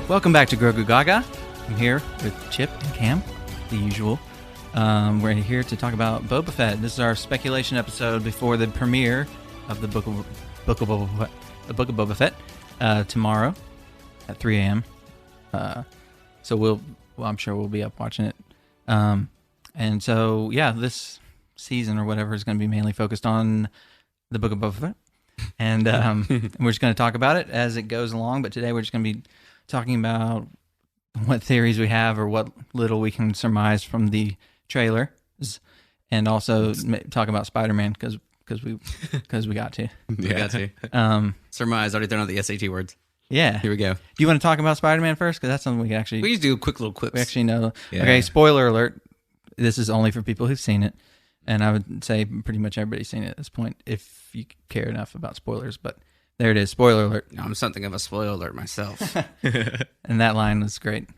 Welcome back to Grogu Gaga. I'm here with Chip and Cam, the usual. We're here to talk about Boba Fett. This is our speculation episode before the premiere of the Book of Boba Fett tomorrow at 3 a.m. So I'm sure we'll be up watching it. And so, yeah, this season or whatever is going to be mainly focused on the Book of Boba Fett. And we're just going to talk about it as it goes along. But today we're just going to be talking about what theories we have or what little we can surmise from the trailer, and also talk about Spider-Man because we got to. We got to. Surmise, already thrown out the SAT words. Yeah. Here we go. Do you want to talk about Spider-Man first? Because that's something we can actually... We just do a quick little clips. We actually know. Yeah. Okay, spoiler alert. This is only for people who've seen it. And I would say pretty much everybody's seen it at this point, if you care enough about spoilers. But there it is. Spoiler alert. No, I'm something of a spoiler alert myself. And that line was great.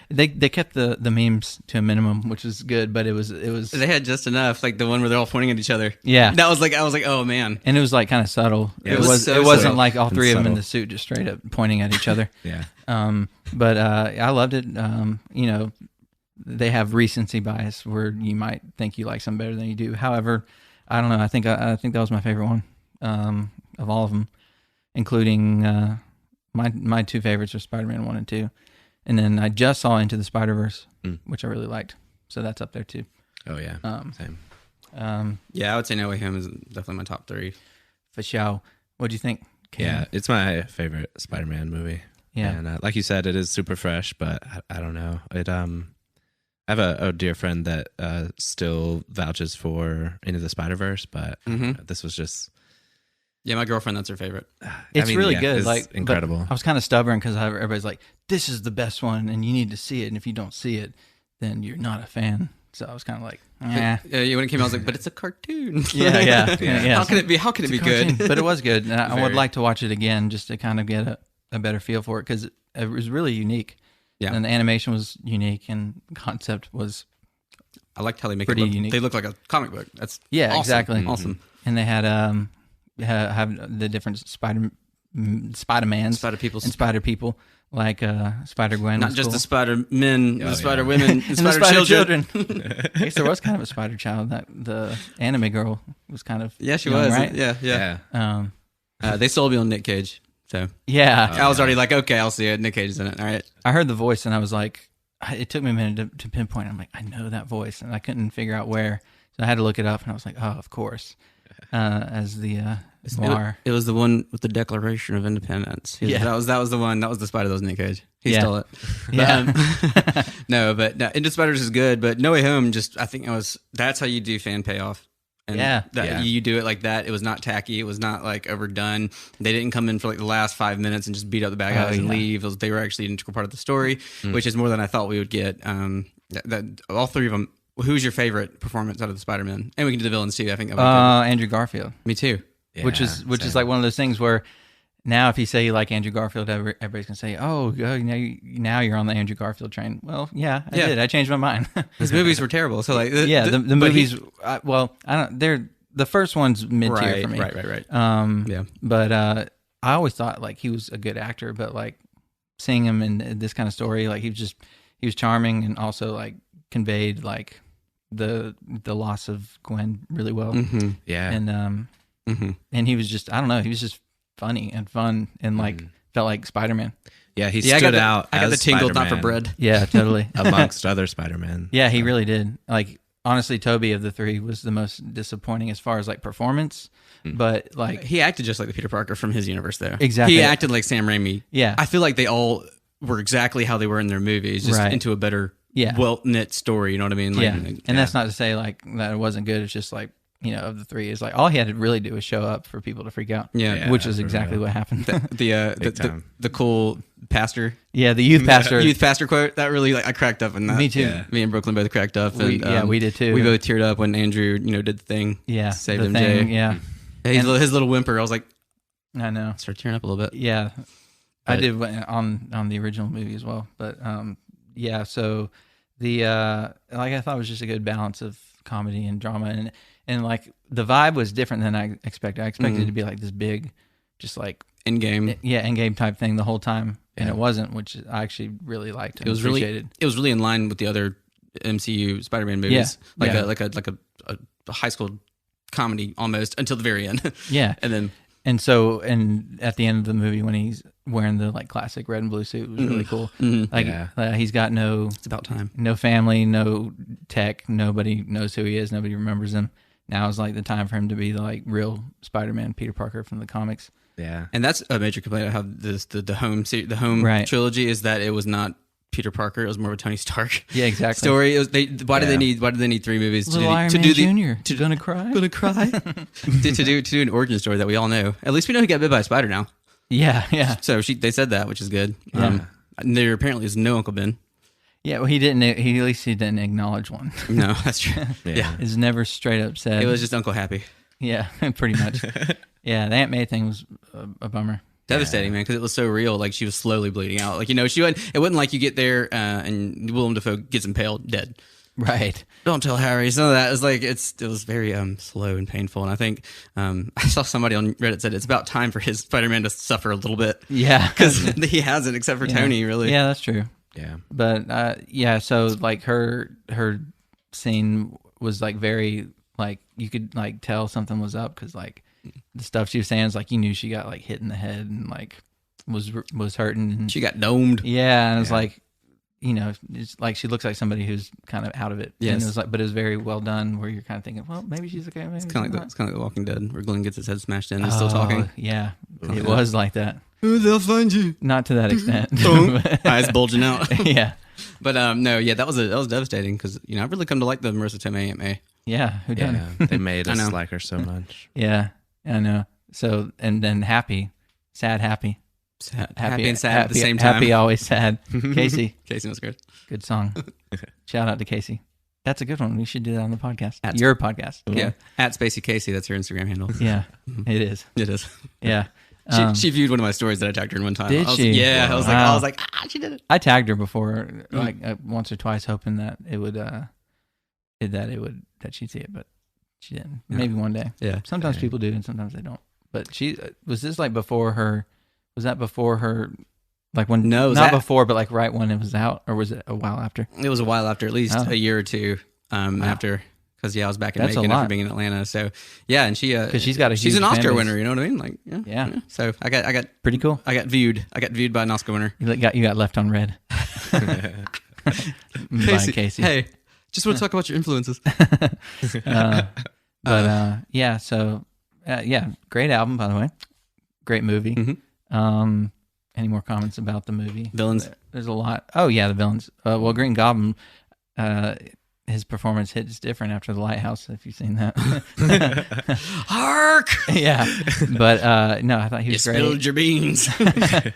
They kept the memes to a minimum, which is good, but it was They had just enough, like the one where they're all pointing at each other. Yeah. That was like, I was like, oh man. And it was like kind of subtle. Yeah, it was so wasn't subtle. like all three of them in subtle. the suit just straight up pointing at each other. Yeah. But I loved it. They have recency bias where you might think you like some better than you do. However, I don't know. I think that was my favorite one of all of them, including my two favorites are Spider-Man 1 and 2. And then I just saw Into the Spider-Verse, which I really liked. So that's up there too. Oh yeah. Same. Yeah, I would say No Way Home is definitely my top 3. For sure. What'd you think, Cam? Yeah, it's my favorite Spider-Man movie. Yeah. And like you said, it is super fresh, but I don't know. It I have a dear friend that still vouches for Into the Spider-Verse, but this was just... Yeah, my girlfriend, that's her favorite. It's really yeah, good. it's like incredible. I was kind of stubborn because everybody's like, "This is the best one, and you need to see it. And if you don't see it, then you're not a fan." So I was kind of like, "Eh." Yeah, when it came out, I was like, but it's a cartoon. Yeah. How can it be? How can it be good? But it was good. And I would Very. like to watch it again just to kind of get a better feel for it because it was really unique. Yeah. And the animation was unique, and the concept was I liked how they make Pretty it look. unique. They look like a comic book. That's yeah, awesome. exactly. Awesome. And they had have the different Spider-Mans Spider people. and Spider people like Spider-Gwen. Not was just cool. the Spider Men, Oh, the yeah. Spider Women, the and the Spider Spider Children. I guess there was kind of a Spider Child. That the anime girl was kind of Yeah, she young, was. right? Yeah. Yeah. They sold me on Nick Cage. So Yeah. I was already like, okay, I'll see it. Nick Cage is in it. All right. I heard the voice and I was like, it took me a minute to pinpoint. I'm like, I know that voice, and I couldn't figure out where, so I had to look it up. And I was like, oh, of course, as the noir. It was the one with the Declaration of Independence. Yeah. That was the one. That was the Spider that was Nick Cage. He Yeah. stole it. Yeah. No, Into Spiders is good, but No Way Home I think that's how you do fan payoff. And Yeah. You do it like that. It was not tacky. It was not like overdone. They didn't come in for like the last 5 minutes and just beat up the bad guys and yeah. leave. They were actually an integral part of the story, which is more than I thought we would get. All three of them. Who's your favorite performance out of the Spider-Man? And we can do the villains too. I think that would be Andrew Garfield, good. Me too. Yeah, which is same. like one of those things where now if you say you like Andrew Garfield, everybody's gonna say, oh, now you're on the Andrew Garfield train. Well, yeah, I did. I changed my mind. His movies were terrible. So like, The movies. I don't. They're the first one's mid tier for me. Right. Yeah. But I always thought like he was a good actor, but like seeing him in this kind of story, like he was charming and also like conveyed like the loss of Gwen really well. Mm-hmm. Yeah. And and he was just, I don't know, he was just funny and fun and like felt like Spider-Man. Yeah, he I stood got the, out. I got the as tingle, not for Spider-Man bread. Yeah, totally. amongst other Spider-Man. Yeah, he really did. Like honestly, Toby of the three was the most disappointing as far as like performance, but like He acted just like the Peter Parker from his universe there. Exactly. He acted like Sam Raimi. Yeah. I feel like they all were exactly how they were in their movies, just Right. into a better, Yeah. well-knit story, you know what I mean? Like, yeah, and that's not to say like that it wasn't good. It's just like, you know, of the three, is like all he had to really do was show up for people to freak out. Yeah. which is for exactly real. what happened. the cool pastor. Yeah, the youth pastor. Youth pastor quote, that really, like, I cracked up in that. Me too. Yeah. Me and Brooklyn both cracked up. We- And, we did too. We both teared up when Andrew, did the thing. Yeah, Saved the MJ. thing, yeah, His little whimper, I was like, I know. started tearing up a little bit. Yeah, I But- did on the original movie as well. But yeah, so the like I thought it was just a good balance of comedy and drama, and like the vibe was different than I expected. I expected it to be like this big just like in-game. In-game type thing the whole time. Yeah. And it wasn't, which I actually really liked and It was appreciated. It was really in line with the other MCU Spider-Man movies. Yeah. Like a high school comedy almost until the very end. Yeah. And then And at the end of the movie when he's wearing the like classic red and blue suit, it was really cool. Like he's got it's about time. no family, no tech, nobody knows who he is, nobody remembers him. Now is like the time for him to be the like real Spider-Man, Peter Parker from the comics. Yeah. And that's a major complaint I have the home trilogy is that it was not Peter Parker. It was more of a Tony Stark. Yeah, exactly. Story. Why do they need 3 movies Little Iron Man Jr. Gonna cry? Gonna cry? to do an origin story that we all know. At least we know he got bit by a spider now. Yeah. So they said that, which is good. Yeah. There apparently is no Uncle Ben. Yeah, well, he didn't. At least he didn't acknowledge one. No, that's true. Yeah. It's never straight up said. It was just Uncle Happy. Yeah, pretty much. Yeah, the Aunt May thing was a bummer. Devastating, man, because it was so real. Like she was slowly bleeding out. Like it wasn't like you get there and Willem Dafoe gets impaled, dead. Right. Don't tell Harry. Some of that is like it was very slow and painful. And I think I saw somebody on Reddit said it's about time for his Spider-Man to suffer a little bit. Yeah, because he hasn't, except for Tony, really. Yeah, that's true. Yeah. But so like her scene was like very like you could like tell something was up because like the stuff she was saying is like you knew she got like hit in the head and like was hurting. And, she got domed. Yeah, and it was like it's like she looks like somebody who's kind of out of it. Yes. And it was like, but it was very well done. Where you're kind of thinking, well, maybe she's okay. Maybe it's kind of like The Walking Dead, where Glenn gets his head smashed in and still Oh, talking. Yeah, it was like that. They'll find you. Not to that extent. Eyes bulging out. Yeah. But no, yeah, that was devastating because I've really come to like the Marissa Tomei Aunt May. Yeah, who done? Yeah. They made us like her so much. Yeah, I know. So and then happy, sad, happy. Happy and sad at the same time. Happy, always sad. Casey was good. Good song. Shout out to Casey. That's a good one. We should do that on the podcast. Your podcast. Yeah. At Spacey Casey, that's her Instagram handle. Yeah, it is. It is. Yeah. She viewed one of my stories that I tagged her in one time. Did she? Yeah. Wow. I was like, she did it. I tagged her before, like once or twice, hoping that it would, that she'd see it, but she didn't. Yeah. Maybe one day. Yeah. Sometimes people do, and sometimes they don't. But she was this like before her. Was that before her? Like when? No, not before, but like right when it was out, or was it a while after? It was a while after, at least a year or two after. Because I was back in Macon after being in Atlanta. So yeah, and because she's got she's an Oscar winner. You know what I mean? Like yeah. So I got pretty cool. I got viewed by an Oscar winner. You got left on red. Casey. Hey, just want to talk about your influences. Yeah. So yeah, great album by the way. Great movie. Mm-hmm. Any more comments about the movie? Villains. There's a lot. Oh yeah, the villains. Well, Green Goblin. His performance hits different after The Lighthouse, if you've seen that. Hark! Yeah. But no, I thought he was great. You spilled your beans. Yeah,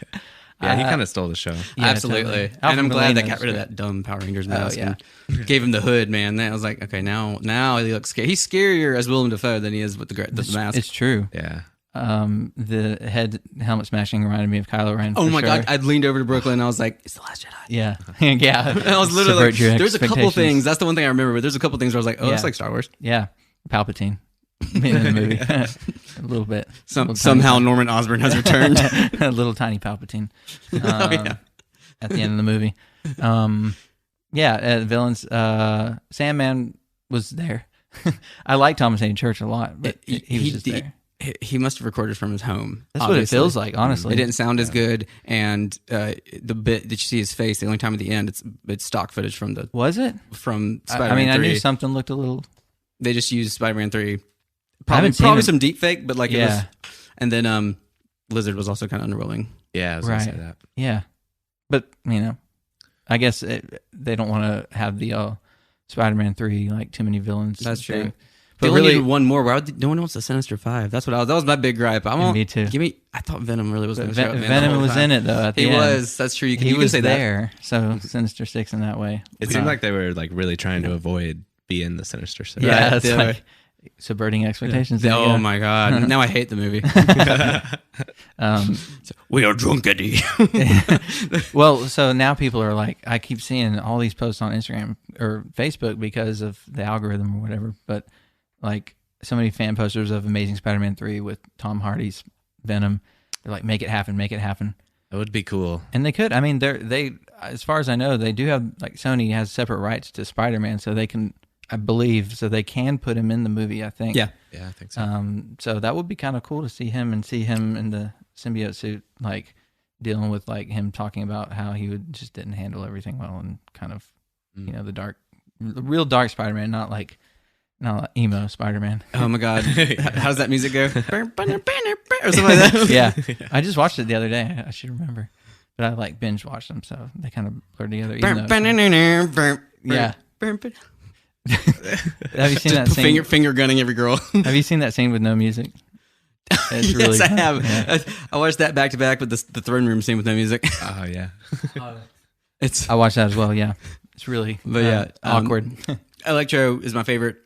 he kind of stole the show. Yeah, absolutely. Totally. And I'm glad they got rid of that dumb Power Rangers mask and gave him the hood, man. Then I was like, okay, now he looks scary. He's scarier as Willem Dafoe than he is with the mask. It's true. Yeah. The helmet smashing reminded me of Kylo Ren. Oh my God. I leaned over to Brooklyn and I was like, it's The Last Jedi. Yeah. Yeah. And I was literally like, there's a couple things. That's the one thing I remember, but there's a couple things where I was like, oh, that's like Star Wars. Yeah. Palpatine. In the movie. A little bit. Somehow Norman Osborn has returned. A little tiny Palpatine. At the end of the movie. The villains. Sandman was there. I like Thomas Hayden Church a lot, but he was just there. He must have recorded from his home. That's obviously what it feels like, honestly. It didn't sound as good, and the bit that you see his face, the only time at the end, it's stock footage from the. Was it from Spider-Man 3? I knew something looked a little. They just used Spider-Man 3. Probably some deep fake, but like it was. And then Lizard was also kind of underwhelming. Yeah, I was gonna say that. Yeah, but I guess they don't want to have the Spider-Man 3 like too many villains. That's true. But they really needed one more. No one wants the Sinister Five. That's what that was my big gripe. Me too. I thought Venom really was going to show up. Venom was in it though. At the end. Was. That's true. He was there. So Sinister Six in that way. It seemed like they were like really trying to avoid being the Sinister Six. Yeah, it's like subverting expectations. Yeah. Oh my God! Now I hate the movie. We are drunk, Eddie. Well, so now people are like, I keep seeing all these posts on Instagram or Facebook because of the algorithm or whatever, but like so many fan posters of Amazing Spider-Man 3 with Tom Hardy's Venom. They're like, make it happen, make it happen. That would be cool. And they could. I mean, they as far as I know, they do have, like, Sony has separate rights to Spider-Man, so they can, I believe, so they can put him in the movie, I think. Yeah, I think so. So that would be kind of cool to see him in the symbiote suit, like, dealing with, like, him talking about how he just didn't handle everything well, and kind of, the real dark Spider-Man, not like emo Spider-Man. Oh my God. How does that music go? Or something like that? Yeah. I just watched it the other day. I should remember. But I, like, binge watched them, so they kind of blur together. Yeah. Have you seen that scene? Finger gunning every girl. Have you seen that scene with no music? It's really yes, I have. Yeah. I watched that back to back with the throne room scene with no music. Oh, yeah. I watched that as well, yeah. It's really awkward. Electro is my favorite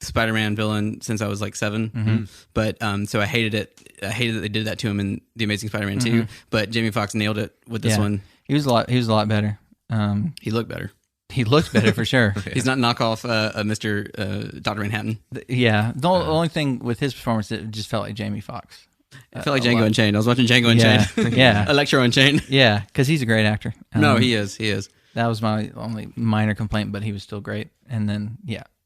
Spider-Man villain since I was like 7. Mm-hmm. But so I hated it. I hated that they did that to him in The Amazing Spider-Man 2. But Jamie Foxx nailed it with this one. He was a lot better. He looked better. He looked better for sure. He's not knockoff Mr. Dr. Manhattan. Yeah. The only thing with his performance, it just felt like Jamie Foxx. I felt like Django Unchained. I was watching Django Unchained. Yeah. Electro Unchained. Yeah, because he's a great actor. No, he is. That was my only minor complaint, but he was still great. And then,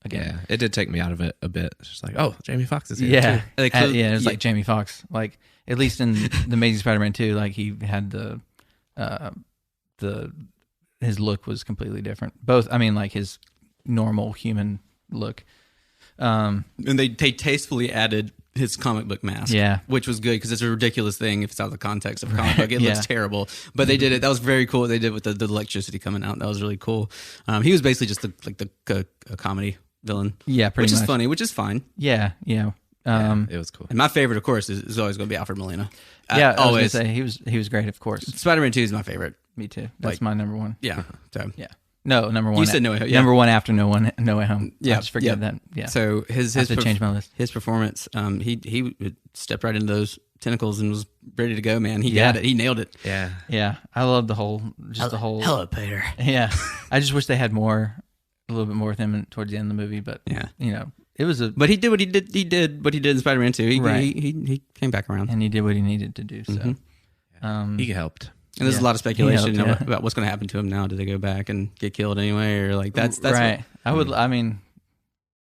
again. Yeah, it did take me out of it a bit. It's just like, oh, Jamie Foxx is here Yeah. too. It was like Jamie Foxx. Like, at least in The Amazing Spider-Man 2, like, he had his look was completely different. Both, I mean, like, his normal human look. And they tastefully added his comic book mask. Yeah. Which was good because it's a ridiculous thing if it's out of the context of a comic book. It looks terrible. But they did it. That was very cool what they did with the electricity coming out. That was really cool. He was basically just a comedy villain. Yeah, pretty much. Which is funny, which is fine. Yeah. It was cool. And my favorite, of course, is always going to be Alfred Molina. Yeah, I always. was going to say, he was great, of course. Spider-Man 2 is my favorite. Me too. That's my number one. Yeah. So. Yeah. No, number one. You said No Way Home. Yeah. Number one after No Way Home. Yeah. I just forget that. Yeah. So his I have to change my list. His performance, he stepped right into those tentacles and was ready to go, man. He got it. He nailed it. Yeah. Yeah. I love the whole. Hello, Peter. Yeah. I just wish they had a little bit more with him towards the end of the movie, but it was But he did what he did. He did what he did in Spider-Man 2. He came back around. And he did what he needed to do. So he helped. And there's a lot of speculation about what's going to happen to him now. Do they go back and get killed anyway, or like that's right? I mean,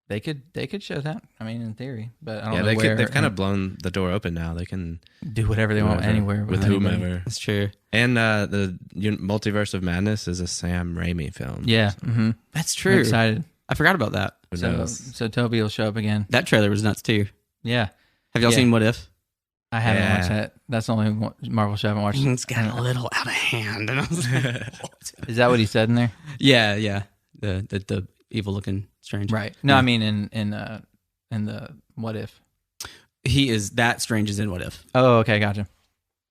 they could show that. I mean, in theory, but I don't know where. They've kind of blown the door open now. They can do whatever they want anywhere with whomever. That's true. And the Multiverse of Madness is a Sam Raimi film. Yeah, so. That's true. I'm excited. I forgot about that. So Toby will show up again. That trailer was nuts too. Yeah. Have y'all seen What If? I haven't watched that. That's the only Marvel show I haven't watched. It's got a little out of hand. And I was like, is that what he said in there? Yeah. The evil looking Strange. Right. No, I mean in the What If. He is that Strange is in What If. Oh, okay, gotcha.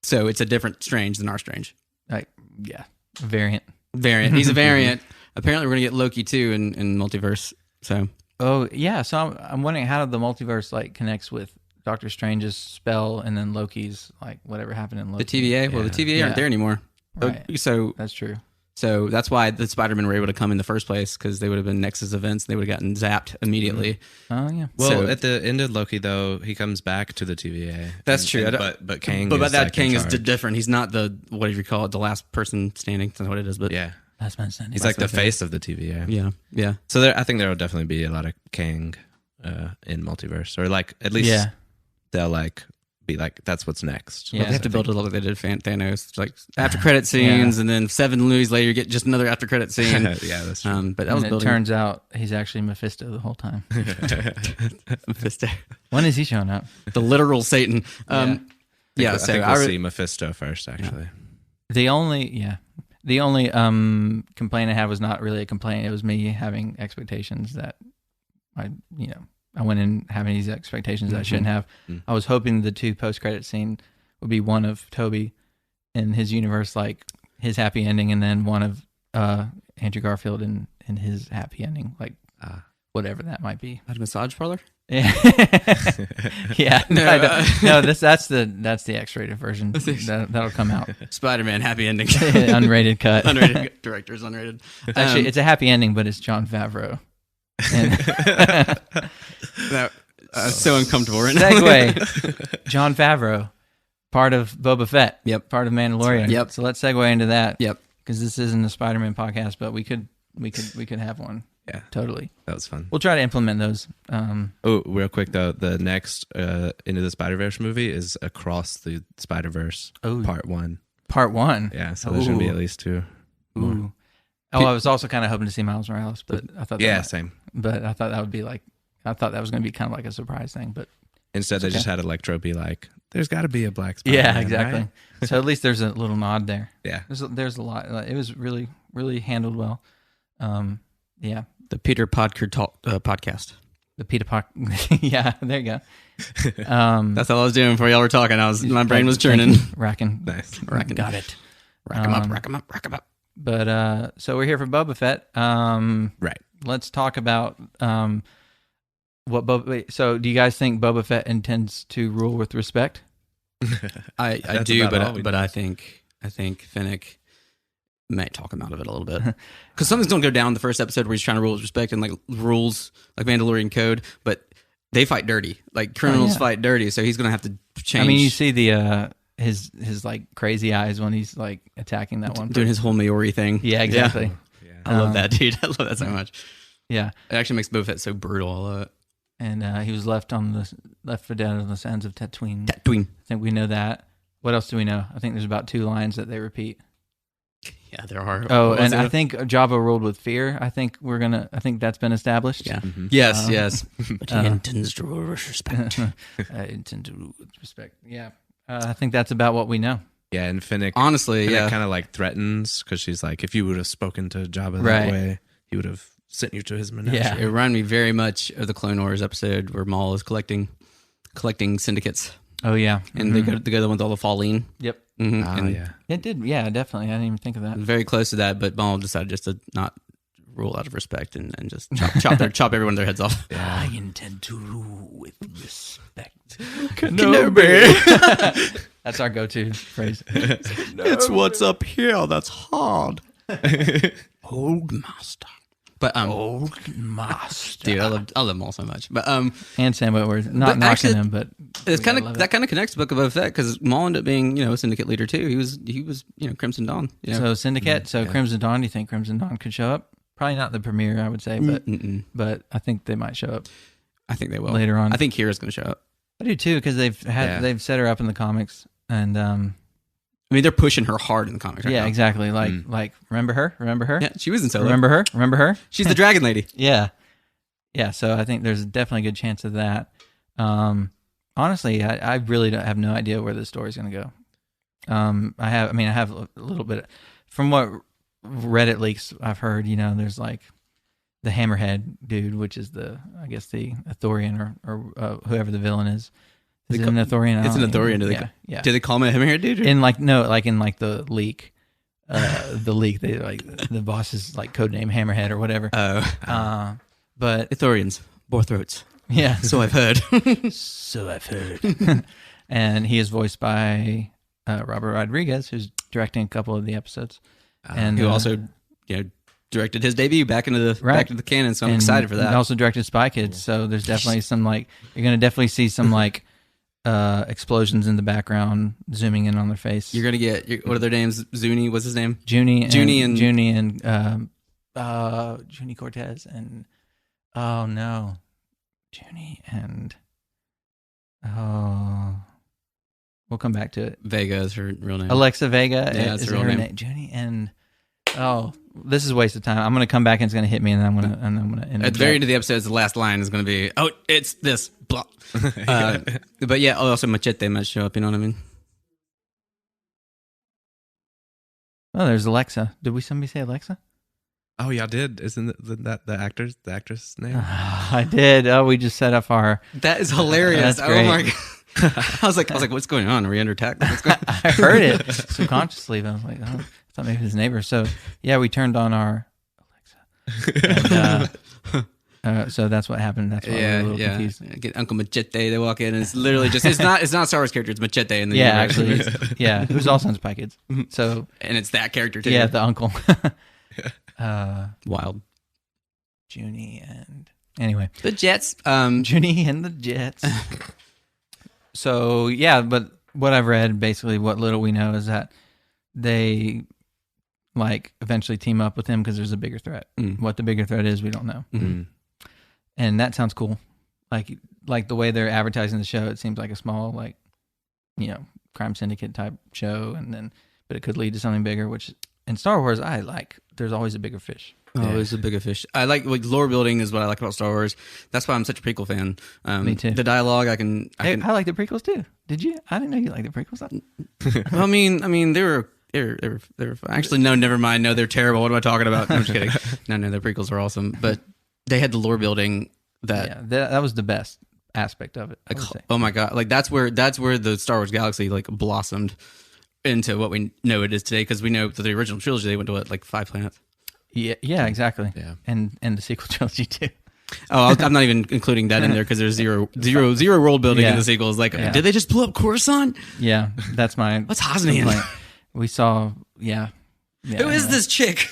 So it's a different Strange than our Strange. Like, yeah, variant. He's a variant. Apparently, we're gonna get Loki too in multiverse. So. Oh yeah. So I'm wondering how the multiverse like connects with Doctor Strange's spell and then Loki's like whatever happened in Loki. The TVA. Yeah. Well, the TVA aren't there anymore. Right. So that's true. So that's why the Spider-Man were able to come in the first place, because they would have been Nexus events. They would have gotten zapped immediately. Oh yeah. Well, at the end of Loki, though, he comes back to the TVA. That's true. But Kang. But is that like Kang is different. He's not the whatever you call it, the last person standing. That's not what it is. But yeah, last man standing. He's like the face of the TVA. Yeah. So I think there will definitely be a lot of Kang in multiverse, or like at least they'll like be like that's what's next. Yeah, they have to build it like they did Thanos, like after credit scenes, and then 7 movies later you get just another after credit scene. Yeah, that's true. But that was it turns out he's actually Mephisto the whole time. Mephisto. When is he showing up? The literal Satan. I think we'll see Mephisto first. Actually, the only complaint I had was not really a complaint. It was me having expectations that I went in having these expectations that I shouldn't have. I was hoping the 2 post-credit scene would be one of Toby in his universe, like his happy ending, and then one of Andrew Garfield in his happy ending, like whatever that might be. At a massage parlor? Yeah. Yeah. No, that's the X-rated version. That'll come out. Spider-Man happy ending. Unrated cut. Unrated. Director's unrated. Actually, it's a happy ending, but it's Jon Favreau. So uncomfortable right now. Segue. Jon Favreau. part of Boba Fett. Yep. Part of Mandalorian. Right. Yep. So let's segue into that. Yep. Because this isn't a Spider-Man podcast, but we could have one. Yeah, Totally. that was fun. We'll try to implement those. Oh, real quick though, the next Into the Spider-Verse movie is Across the Spider-Verse, Part 1. Part 1. Yeah, so there's gonna be at least 2 more. Ooh. Oh, I was also kind of hoping to see Miles Morales, but I thought Same. But I thought that would be like, I thought that was going to be kind of like a surprise thing, but Instead, they just had Electro be like, "There's got to be a black Spider-Man." yeah, exactly. Right? So at least there's a little nod there. Yeah, there's a lot. It was really, really handled well. Yeah. The Peter Podker podcast. The Peter Park. Yeah, there you go. That's all I was doing before y'all were talking. My brain was churning. Racking. nice. Racking. Got it. Rack 'em up, rack 'em up, rack 'em up. But so we're here for Boba Fett. Right. Let's talk about what Boba. So, do you guys think Boba Fett intends to rule with respect? I That's do, about all we but know. I think Fennec might talk him out of it a little bit because something's going to go down in the first episode where he's trying to rule with respect and like rules like Mandalorian code, but they fight dirty, like criminals fight dirty, so he's going to have to change. I mean, you see the his like crazy eyes when he's like attacking that one, doing his whole Maori thing. Yeah, exactly. Yeah. I love that, dude. I love that so much. Yeah, It actually makes Boba Fett so brutal. I love it. and he was left for dead on the sands of Tatooine. Tatooine. I think we know that. What else do we know? I think there's about 2 lines that they repeat. Yeah, there are. Oh, What was and it? I think Jabba ruled with fear. I think that's been established. Yeah. Mhm. Yes. Yes. But he intends to rule with respect. I intend to rule with respect. Yeah. I think that's about what we know. Yeah, and Fennec Honestly, kind of like threatens because she's like, if you would have spoken to Jabba Right. that way, he would have sent you to his menagerie. Yeah. It reminded me very much of the Clone Wars episode where Maul is collecting syndicates, Oh, yeah. and they go together with all the Falleen. Yep. Mm-hmm. Ah, and yeah. It did. Yeah, definitely. I didn't even think of that. very close to that, but Maul decided just to not rule out of respect and just chop everyone their heads off. I intend to rule with respect. Kenobi. That's our go-to phrase. It's what's up here that's hard. Old master. But Old master. dude, I love Maul so much. But And Sam Witwer. Not But knocking actually, him, but it's we kind gotta love of that kind of connects to Book of Boba Fett because Maul ended up being a syndicate leader too. He was Crimson Dawn. it. So Syndicate. So Crimson Dawn. Do you think Crimson Dawn could show up? Probably not the premiere, I would say, but I think they might show up I think they will later on. I think Kira's going to show up. I do too, because they've set her up in the comics, and I mean, they're pushing her hard in the comics right yeah, now. exactly. Like remember her? Yeah, she was in Solo. Remember her? She's the dragon lady. Yeah. So I think there's definitely a good chance of that. Honestly, I really have no idea where the story's going to go. I have a little bit from what Reddit leaks I've heard. There's like the Hammerhead dude, which is the Ithorian or whoever the villain is. Is it an Ithorian? It's an Ithorian. Yeah. Did they call him a hammerhead dude? In the leak. They like the boss's like codename Hammerhead or whatever. Oh, But Ithorians bore throats. yeah, So I've heard. so I've heard. And he is voiced by Robert Rodriguez, who's directing a couple of the episodes, and Who also directed his debut back into the canon. So I'm excited for that. He also directed Spy Kids, so there's definitely some you're gonna definitely see some explosions in the background zooming in on their face. You're gonna get what are their names? Zuni, what's his name? Junie and Junie Junie Cortez and oh no, Junie and we'll come back to it. Vega is her real name. Alexa Vega that's is her real her name. Junie and this is a waste of time. I'm gonna come back and it's gonna hit me and I'm gonna At the very end of the episode, the last line is going to be, "Oh, it's this." Blah. But yeah, also Machete might show up. You know what I mean? Oh, there's Alexa. Did somebody say Alexa? Oh, y'all did. Isn't that the actress name? I did. Oh, we just set up our. That is hilarious. That's great. Oh my god! I was like, what's going on? Are we under attack? What's going on? I heard it subconsciously, but I was like, oh, I thought maybe it was his neighbor. So yeah, we turned on our Alexa. And, so that's what happened. That's why we were a little confused. Get Uncle Machete. They walk in, and it's literally just it's not Star Wars character. It's Machete in the Yeah, universe. actually, who's also in Spy Kids. So and it's that character too. yeah, the uncle. Wild. Junie and anyway, The Jets. Junie and the Jets. So yeah, but what I've read, basically what little we know is that they like eventually team up with him because there's a bigger threat. What the bigger threat is, we don't know. And that sounds cool. Like the way they're advertising the show, it seems like a small, like, you know, crime syndicate type show, but it could lead to something bigger, which in Star Wars, I like. There's always a bigger fish. Always a bigger fish. I like lore building is what I like about Star Wars. That's why I'm such a prequel fan. Me too. The dialogue, I like the prequels too. Did you? I didn't know you liked the prequels. Well, I mean, they were actually, no, never mind. No, they're terrible. What am I talking about? No, I'm just kidding. No, their prequels were awesome, but they had the lore building that was the best aspect of it. Like, oh my god, like that's where the Star Wars galaxy like blossomed into what we know it is today. Because we know that the original trilogy they went to like 5 planets. Yeah, exactly. Yeah, and the sequel trilogy too. Oh, I'm not even including that in there because there's zero world building in the sequels. Like, did they just blow up Coruscant? Yeah, that's my. What's Hosnian? We saw. Yeah. Who is this chick?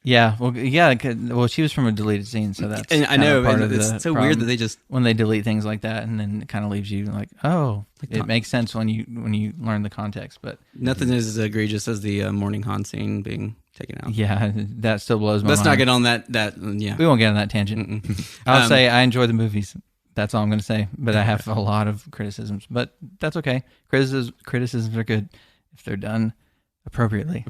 Yeah, well, she was from a deleted scene, so that's. And I know it's so weird that they just when they delete things like that, and then it kind of leaves you like, oh, it makes sense when you learn the context, but nothing is as egregious as the morning Han scene being taken out. Yeah, that still blows my mind. Let's not get on that. Yeah, we won't get on that tangent. I'll say I enjoy the movies. That's all I'm going to say. But I have a lot of criticisms, but that's okay. Criticisms are good if they're done appropriately.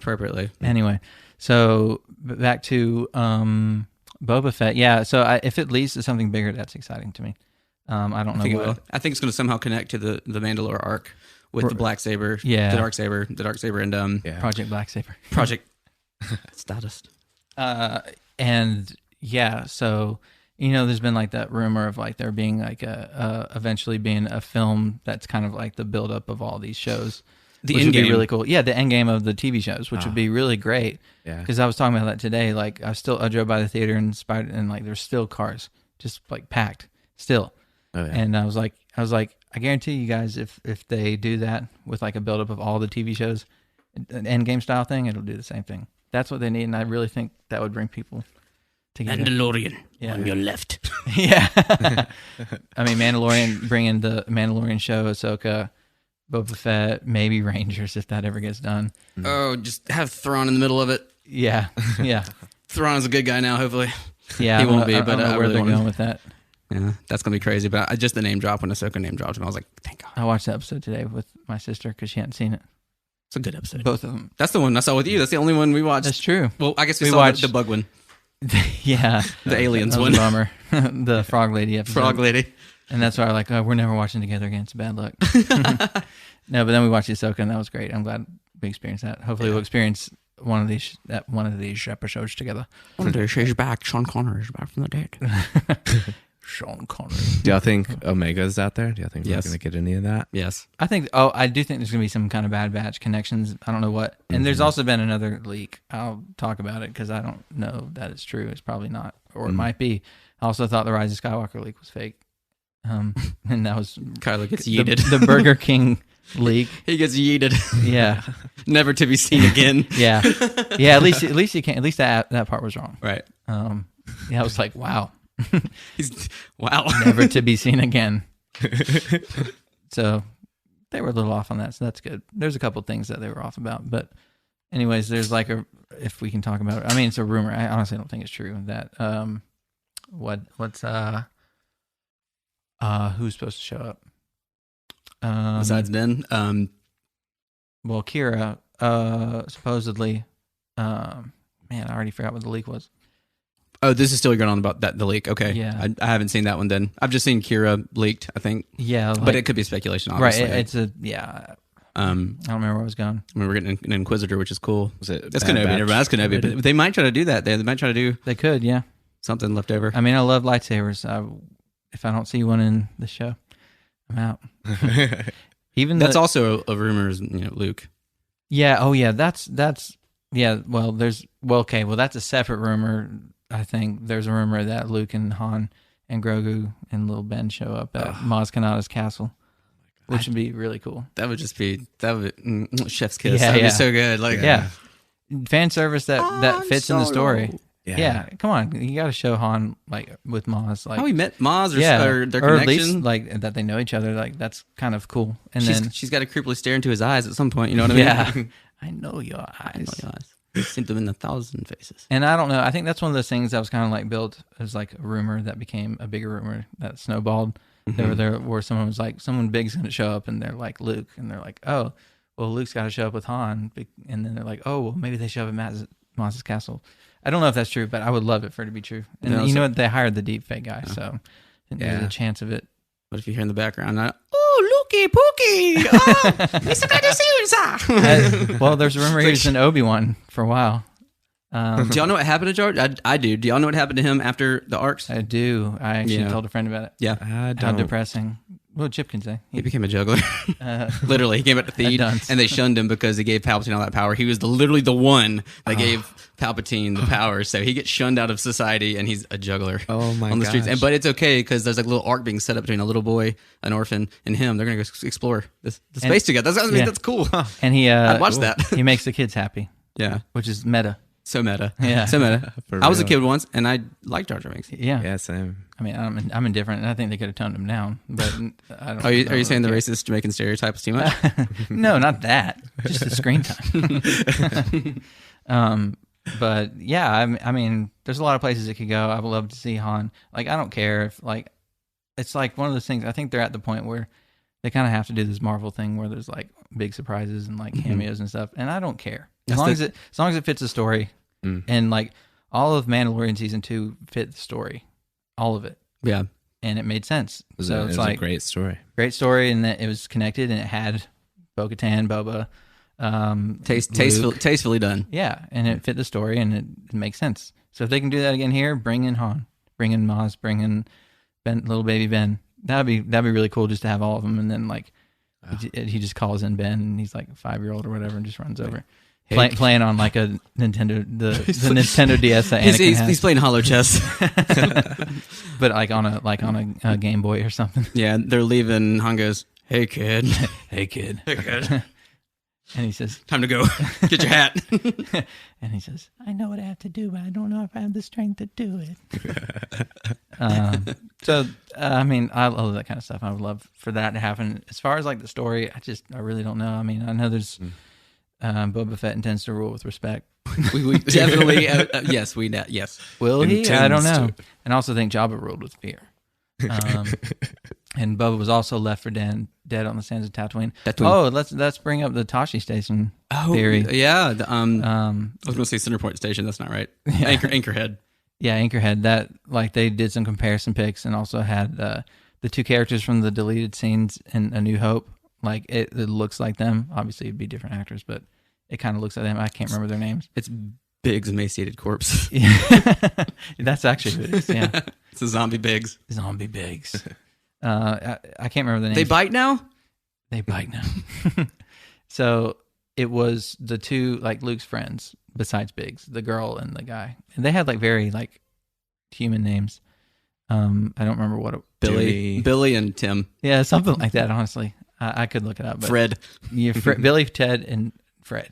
Anyway, so back to Boba Fett. Yeah, so if it leads to something bigger, that's exciting to me. I don't know what. I think it's going to somehow connect to the Mandalore arc with the Black Saber, the Dark Saber, and Project Black Saber. Project Status. And yeah, so there's been like that rumor of like there being like eventually being a film that's kind of like the buildup of all these shows. The which end would game. be really cool. Yeah, the end game of the TV shows, which would be really great. Yeah, because I was talking about that today. Like I drove by the theater and like there's still cars just like packed still. Oh, yeah. And I was like, I guarantee you guys, if they do that with like a buildup of all the TV shows, an end game style thing, it'll do the same thing. That's what they need, and I really think that would bring people together. Mandalorian on your left. Yeah. I mean, Mandalorian, bringing the Mandalorian show, Ahsoka, Boba Fett, maybe Rangers if that ever gets done. Oh, just have Thrawn in the middle of it. Yeah. Thrawn is a good guy now, hopefully. Yeah, he won't be, but I don't know where really they're going with that. Yeah, that's going to be crazy. But just the name drop, when Ahsoka name dropped him, I was like, thank God. I watched the episode today with my sister because she hadn't seen it. It's a good episode. Both of them. That's the one I saw with you. That's the only one we watched. That's true. Well, I guess we saw watched the bug one. Yeah. The aliens that one. Was a bummer. The frog lady episode. Frog lady. And that's why we're never watching together again. It's bad luck. No, but then we watched Ahsoka, and that was great. I'm glad we experienced that. Hopefully we'll experience one of these episodes together. One of these, he's back. Sean Connery is back from the dead. Sean Connery. Do y'all think Omega's out there? Do y'all think we're Yes. going to get any of that? Yes. I do think there's going to be some kind of Bad Batch connections. I don't know what. And there's also been another leak. I'll talk about it because I don't know that it's true. It's probably not, or it might be. I also thought the Rise of Skywalker leak was fake. And that was Kylo gets yeeted. The Burger King leak. He gets yeeted. Yeah. Never to be seen again. Yeah. Yeah. At least you can't. At least that part was wrong. Right. Yeah. I was like, wow. Wow. Never to be seen again. So they were a little off on that. So that's good. There's a couple things that they were off about, but anyways, there's like if we can talk about it. I mean, it's a rumor. I honestly don't think it's true that who's supposed to show up? Besides Ben, well, Kira, supposedly, man, I already forgot what the leak was. Oh, this is still going on about the leak. Okay, yeah, I haven't seen that one. Then I've just seen Kira leaked. I think, yeah, but it could be speculation. Obviously. Right? It's I don't remember where I was going. I mean, we're getting an Inquisitor, which is cool. That's Kenobi. That's Kenobi. But they might try to do that. They might try to do. They could, yeah. Something left over. I mean, I love lightsabers. If I don't see one in the show, I'm out. Even that's also a rumor, is Luke. Yeah. Oh, yeah. That's yeah. Well, that's a separate rumor. I think there's a rumor that Luke and Han and Grogu and little Ben show up at Maz Kanata's castle, which would be really cool. That would chef's kiss. Yeah, that would be so good. Like, fan service that fits in the story. Yeah, come on, you got to show Han like with Maz, like How he met Maz, or, or or their or at connection. least like that they know each other. Like that's kind of cool. And then She's got to creepily stare into his eyes at some point. You know what I mean? yeah, I know your eyes. I know your eyes. You've seen them in 1,000 faces. And I don't know. I think that's one of those things that was kind of like built as like a rumor that became a bigger rumor that snowballed. There where someone was like, someone big's going to show up, and they're like Luke, and they're like, oh, well, Luke's got to show up with Han, and then they're like, oh, well, maybe they show up at Maz's castle. I don't know if that's true, but I would love it for it to be true. And you know what? They hired the deep fake guy, so there's a chance of it. But if you hear in the background, oh, Lukey Pookie, oh, it's good to see you, sir. Well, there's a rumor he was an Obi-Wan for a while. Do y'all know what happened to George? I do. Do y'all know what happened to him after the arcs? I do. I actually told a friend about it. Yeah. How depressing. Well, Chip can say. He became a juggler. Literally, he came out to feed, and they shunned him because he gave Palpatine all that power. He was literally the one that gave Palpatine the power, so he gets shunned out of society, and he's a juggler on the streets. But it's okay, because there's like a little arc being set up between a little boy, an orphan, and him. They're going to go explore the space together. That's cool. And he I'd watch that. He makes the kids happy. Yeah. Which is meta. So meta. Yeah. So meta. I was a kid once, and I liked Jar Jar Binks. Yeah. Yeah, same. I mean, I'm indifferent, and I think they could have toned him down. But I don't. Are you saying the racist Jamaican stereotype is too much? No, not that. Just the screen time. But yeah, I mean, there's a lot of places it could go. I would love to see Han. Like, I don't care if like, it's like one of those things. I think they're at the point where they kind of have to do this Marvel thing where there's like big surprises and like cameos and stuff, and I don't care as long as it fits the story. And like all of Mandalorian season 2 fit the story, all of it. Yeah, and it made sense. It was a great story, and that it was connected, and it had Bo-Katan, Boba, tastefully done. Yeah, and it fit the story, and it makes sense. So if they can do that again here, bring in Han, bring in Maz, bring in Ben, little baby Ben. That'd be really cool just to have all of them, and then like he just calls in Ben, and he's like a 5-year-old or whatever, and just runs over. Playing on like a Nintendo, the Nintendo DS that Anakin has. He's playing hollow chess, but like on a Game Boy or something. Yeah, they're leaving. Han goes, "Hey kid, hey kid, and he says, "Time to go. Get your hat." And he says, "I know what I have to do, but I don't know if I have the strength to do it." I mean, I love that kind of stuff. I would love for that to happen. As far as like the story, I really don't know. I mean, I know there's. Boba Fett intends to rule with respect. we definitely, yes. Will he? I don't know. And I also think Jabba ruled with fear. And Boba was also left for dead on the sands of Tatooine. Oh, let's bring up the Tashi Station theory. Yeah. I was going to say Centerpoint Station. That's not right. Yeah. Anchorhead. Yeah, Anchorhead. That like they did some comparison pics and also had the two characters from the deleted scenes in A New Hope. Like it looks like them. Obviously, it'd be different actors, but it kind of looks like them. I can't remember their names. It's Biggs' emaciated corpse. That's actually who it is. Yeah, it's a zombie Biggs. Zombie Biggs. I can't remember the names. They bite now. So it was the two like Luke's friends besides Biggs, the girl and the guy, and they had like very like human names. I don't remember what it. Billy and Tim. Yeah, something like that. Honestly. I could look it up. But Fred. Yeah, Billy, Ted, and Fred.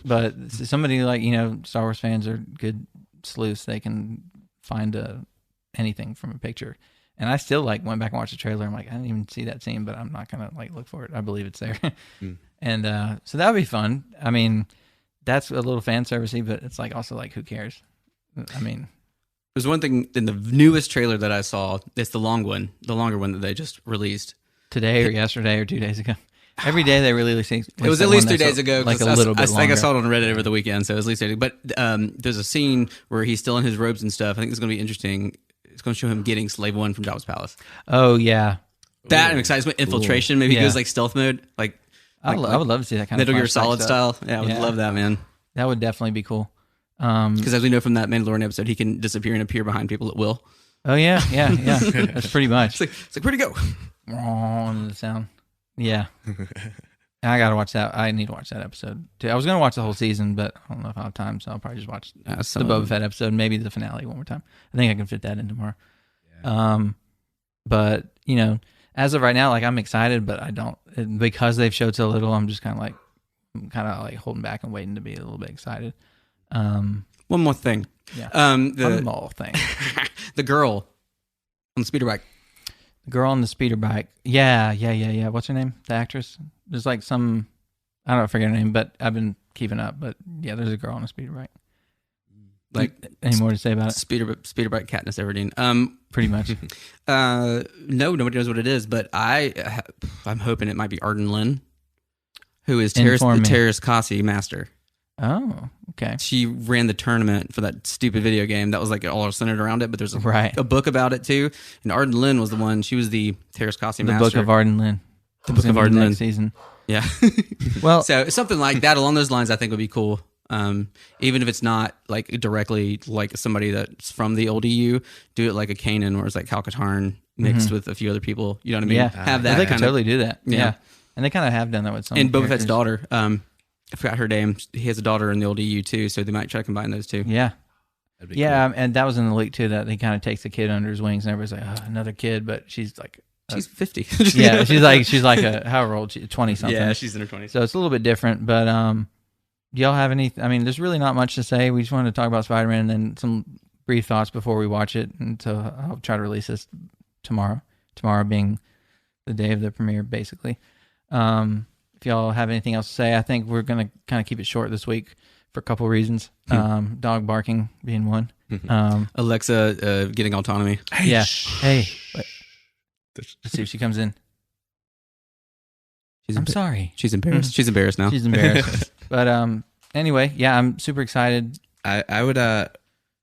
But somebody like, Star Wars fans are good sleuths. They can find anything from a picture. And I still like went back and watched the trailer. I'm like, I didn't even see that scene, but I'm not going to like look for it. I believe it's there. And so that would be fun. I mean, that's a little fan servicey, but it's like also like, who cares? I mean... There's one thing in the newest trailer that I saw. It's the longer one that they just released. Today or yesterday or 2 days ago. Every day they release things. It was at least 2 days ago. Like a little bit longer. I think I saw it on Reddit over the weekend, so it was at least 2 days. But there's a scene where he's still in his robes and stuff. I think it's going to be interesting. It's going to show him getting Slave One from Jabba's palace. Oh, yeah. That and excitement, infiltration. Maybe he goes like stealth mode. I would love to see that kind of Metal Gear Solid style. Yeah, I would love that, man. That would definitely be cool. Because as we know from that Mandalorian episode, he can disappear and appear behind people at will. Oh, yeah. That's pretty much. It's like, where'd he go? The sound. Yeah. I got to watch that. I need to watch that episode too. I was going to watch the whole season, but I don't know if I have time, so I'll probably just watch the Boba Fett episode, maybe the finale one more time. I think I can fit that in tomorrow. Yeah. But, as of right now, like I'm excited, but I don't, because they've showed so little, I'm just kind of like holding back and waiting to be a little bit excited. One more thing. Yeah. The One more thing. the girl on the speeder bike. The girl on the speeder bike. Yeah. What's her name? The actress? There's like some, I don't know, I forget her name, but I've been keeping up. But yeah, there's a girl on a speeder bike. Like, any more to say about it? Speeder bike Katniss Everdeen. Pretty much. No, nobody knows what it is, but I'm hoping it might be Arden Lynn, who is Terrace Kasi master. Oh, okay. She ran the tournament for that stupid video game that was like all centered around it, but there's a book about it too. And Arden Lynn was the one. She was the Terrace Kasi master. The Book of Arden Lynn. The Book of Arden Lynn season. Yeah. Well, so something like that along those lines, I think would be cool. Even if it's not like directly like somebody that's from the old EU, do it like a Kanan, where it's like Cal-Katarn mixed with a few other people. You know what I mean? Yeah. Have that. They could totally do that. Yeah. And they kind of have done that with some. And Boba Fett's daughter. I forgot her name. He has a daughter in the old EU too, so they might try to combine those two. Yeah. That'd be Yeah, and that was in the leak too, that he kind of takes the kid under his wings and everybody's like, oh, another kid, but she's like... She's 50. Yeah, she's like a, however old, 20-something. Yeah, she's in her 20s. So it's a little bit different, but do y'all have any... I mean, there's really not much to say. We just wanted to talk about Spider-Man and then some brief thoughts before we watch it, and so I'll try to release this tomorrow. Tomorrow being the day of the premiere, basically. If y'all have anything else to say, I think we're going to kind of keep it short this week for a couple reasons. Dog barking being one. Alexa getting autonomy. Yeah. Hey. Wait. Let's see if she comes in. I'm sorry. She's embarrassed. She's embarrassed now. She's embarrassed. But anyway, yeah, I'm super excited. I would I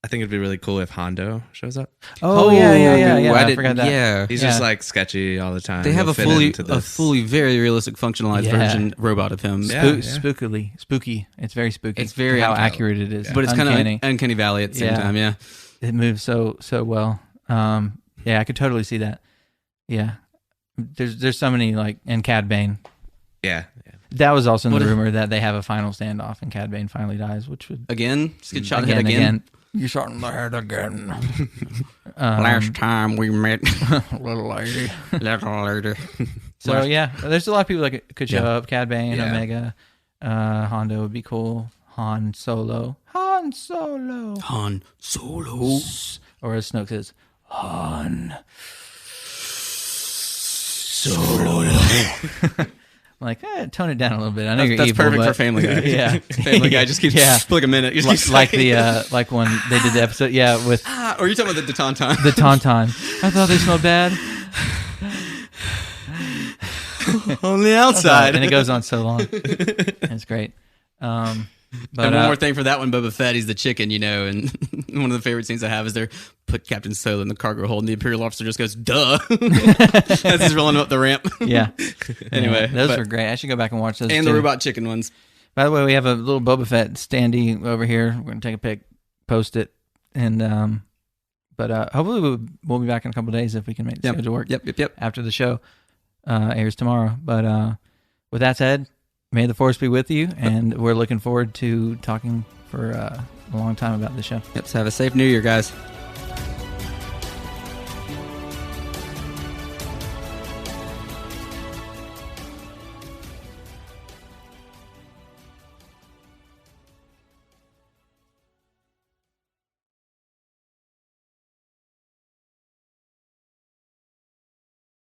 think it'd be really cool if Hondo shows up. Oh yeah. I forgot that. Yeah. He's just like sketchy all the time. They have He'll a fit into fully very realistic functionalized version robot of him. Spooky. It's very spooky. It's very how uncanny. accurate it is. But it's kind of uncanny valley at the same time. Yeah. It moves so well. Yeah, I could totally see that. Yeah. There's so many, like, and Cad Bane. Yeah. That was also in the rumor that they have a final standoff and Cad Bane finally dies, which would... Again? Just get shot in the head again? You're shot in the head again. Last time we met. Little lady. Little lady. So, yeah, there's a lot of people that could show up. Cad Bane, Omega, Hondo would be cool. Han Solo. Or as Snoke says, Han Solo. Like, tone it down a little bit. I know you're that's evil, perfect but, for Family Guy. Yeah, Family Guy just keeps like a minute. Like like when they did the episode. Yeah, with. Or you talking about the Tauntaun? The Tauntaun. I thought they smelled bad. On the outside, and it goes on so long. It's great. But and one more thing for that one, Boba Fett, he's the chicken, and one of the favorite scenes I have is they put Captain Solo in the cargo hold, and the Imperial officer just goes, "Duh," as he's rolling up the ramp. Yeah. Anyway, those were great. I should go back and watch those. And too. the robot chicken ones. By the way, we have a little Boba Fett standee over here. We're gonna take a pic, post it, and but hopefully we'll be back in a couple of days if we can make the schedule work. Yep. After the show airs tomorrow. But with that said, may the force be with you, and we're looking forward to talking for a long time about the show. Yep. So have a safe New Year, guys.